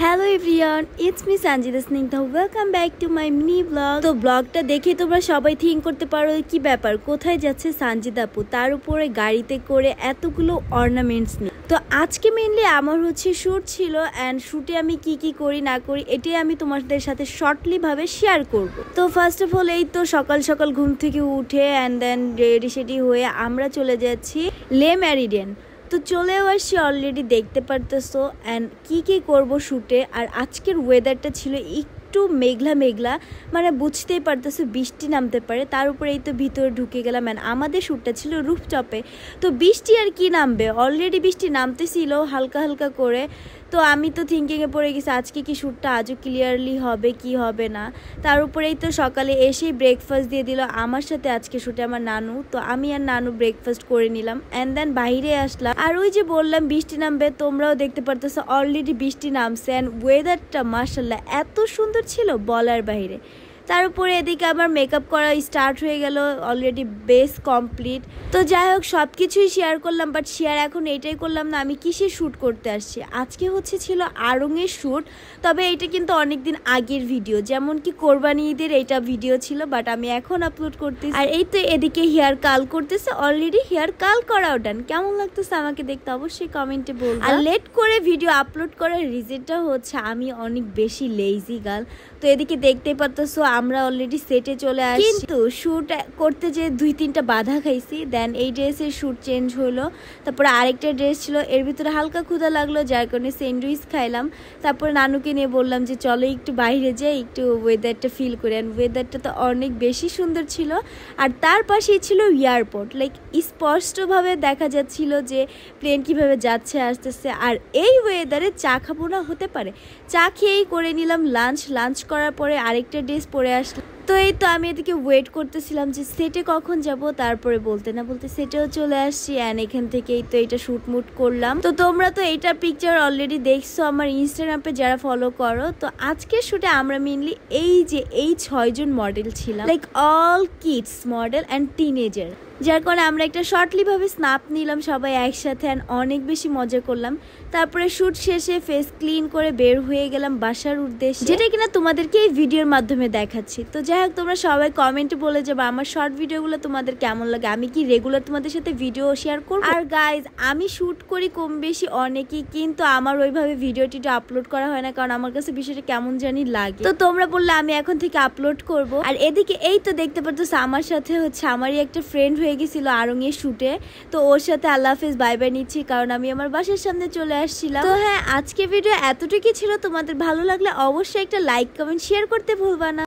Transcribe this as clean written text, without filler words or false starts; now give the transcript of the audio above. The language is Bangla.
Hello everyone, it's me Sanjida Snigdha. Welcome back to my mini blog. তো ব্লগটা দেখে তোমরা সবাই থিঙ্ক করতে পারো কি ব্যাপার, কোথায় যাচ্ছে সানজিদা আপু, তার উপরে গাড়িতে করে এতগুলো অর্নামেন্টস নিয়ে। তো আজকে মেনলি আমার শ্যুট ছিল, অ্যান্ড শ্যুটে আমি কি কি করি না করি এটাই আমি তোমাদের সাথে শর্টলি ভাবে শেয়ার করব। তো ফার্স্ট অফ অল এই তো সকাল সকাল ঘুম থেকে উঠে অ্যান্ড দেন রেডি সেডি হয়ে আমরা চলে যাচ্ছি লে মেরিডিয়ান। তো চলেও আসছি অলরেডি, দেখতে পারতেছো। অ্যান্ড কি করবো শ্যুটে। আর আজকের ওয়েদারটা ছিল একটু মেঘলা মেঘলা, মানে বুঝতেই পারতেছো বৃষ্টি নামতে পারে। তার উপরে এই তো ভিতরে ঢুকে গেলাম, অ্যান্ড আমাদের শ্যুটটা ছিল রুফটপে। তো বৃষ্টি আর কি নামবে, অলরেডি বৃষ্টি নামতেছিল হালকা হালকা করে। তো আমি তো থিঙ্কিংয়ে পড়ে গেছি আজকে কি শ্যুটটা আজও ক্লিয়ারলি হবে কি হবে না। তার উপরেই তো সকালে এসেই ব্রেকফাস্ট দিয়ে দিল আমার সাথে আজকে শ্যুটে আমার নানু। তো আমি আর নানু ব্রেকফাস্ট করে নিলাম, অ্যান্ড দেন বাইরে আসলাম। আর ওই যে বললাম বৃষ্টি নামবে, তোমরাও দেখতে পারতেছো অলরেডি বৃষ্টি নামছে। অ্যান্ড ওয়েদারটা মাশাআল্লাহ এত সুন্দর ছিল বলার বাইরে। তার উপরে এদিকে আবার মেকআপ করা স্টার্ট হয়ে গেল, অলরেডি বেস কমপ্লিট। তো যাই হোক সব কিছুই শেয়ার করলাম, বাট শেয়ার এখন এটাই করলাম না আমি কিসে শ্যুট করতে আসছি। আজকে ছিল আড়ংয়ের শ্যুট, তবে এটা কিন্তু অনেকদিন আগের ভিডিও, যেমন কি কোরবানি ঈদের এইটা ভিডিও ছিল, বাট আমি এখন আপলোড করতেছি। আর এই তো এদিকে হেয়ার কাল করতেছে, অলরেডি হেয়ার কাল করাও ডান। কেমন লাগতেছে আমাকে দেখতে অবশ্যই কমেন্টে বলবো। আর লেট করে ভিডিও আপলোড করার রিজনটা হচ্ছে আমি অনেক বেশি লেজি গার্ল। তো এদিকে দেখতেই পারতেছো আমরা অলরেডি সেটে চলে আসি, কিন্তু শ্যুট করতে যে 2-3টা বাধা খাইছি। দেন এই ড্রেসের শ্যুট চেঞ্জ হলো, তারপরে আরেকটা ড্রেস ছিল, এর ভিতরে হালকা ক্ষুধা লাগলো যার কারণে স্যান্ডউইচ খাইলাম। তারপরে নানুকে নিয়ে বললাম যে চলো একটু বাইরে যাই, একটু ওয়েদারটা ফিল করি। অ্যান্ড ওয়েদারটা তো অনেক বেশি সুন্দর ছিল। আর তার পাশেই ছিল এয়ারপোর্ট, লাইক স্পষ্টভাবে দেখা যাচ্ছিল যে প্লেন কিভাবে যাচ্ছে আসতেছে। আর এই ওয়েদারে চা খাবো না হতে পারে, চা খেয়েই করে নিলাম লাঞ্চ করার পরে আরেকটা ড্রেস পরে আসলাম। তো এই তো আমি এদিকে ওয়েট করতেছিলাম যে সেটে কখন যাব, তারপরে বলতে না বলতে সেটেও চলে আসছি। অ্যান্ড এখান থেকেই তো এটা শুটমুট করলাম। তো তোমরা তো এইটা পিকচার অলরেডি দেখছো আমার ইনস্টাগ্রামে যারা ফলো করো। তো আজকের শুটে আমরা মেনলি এই 6 জন মডেল ছিলাম, like all kids model and teenager, যার কারণে আমরা একটা শর্টলি ভাবে স্ন্যাপ নিলাম সবাই একসাথে, অ্যান্ড অনেক বেশি মজা করলাম। তারপরে শ্যুট শেষে ফেস ক্লিন করে বের হয়ে গেলাম বাসার উদ্দেশ্যে, যেটা কিনা তোমাদেরকে এই ভিডিওর মাধ্যমে দেখাচ্ছি। তো যাই হোক তোমরা সবাই কমেন্টে বলে যাবে আমার শর্ট ভিডিওগুলো তোমাদের কেমন লাগে, আমি কি রেগুলার তোমাদের সাথে ভিডিও শেয়ার করবো। আর গাইজ আমি শ্যুট করি কম বেশি অনেকই, কিন্তু আমার ওইভাবে ভিডিও টিডিও আপলোড করা হয় না, কারণ আমার কাছে বিষয়টা কেমন জানি লাগে। তো তোমরা বললে আমি এখন থেকে আপলোড করব। আর এদিকে এই তো দেখতে পাচ্ছ আমার সাথে আমারই একটা ফ্রেন্ড হয়ে গেছিল আড়ংয়ের শ্যুটে। তো ওর সাথে আল্লাহ হাফেজ বাই বাই নিচ্ছি, কারণ আমি আমার বাসার সামনে চলে আসছিলাম। তো হ্যাঁ, আজকে ভিডিও এতটুকুই ছিল। তোমাদের ভালো লাগলে অবশ্যই একটা লাইক কমেন্ট শেয়ার করতে ভুলবা না।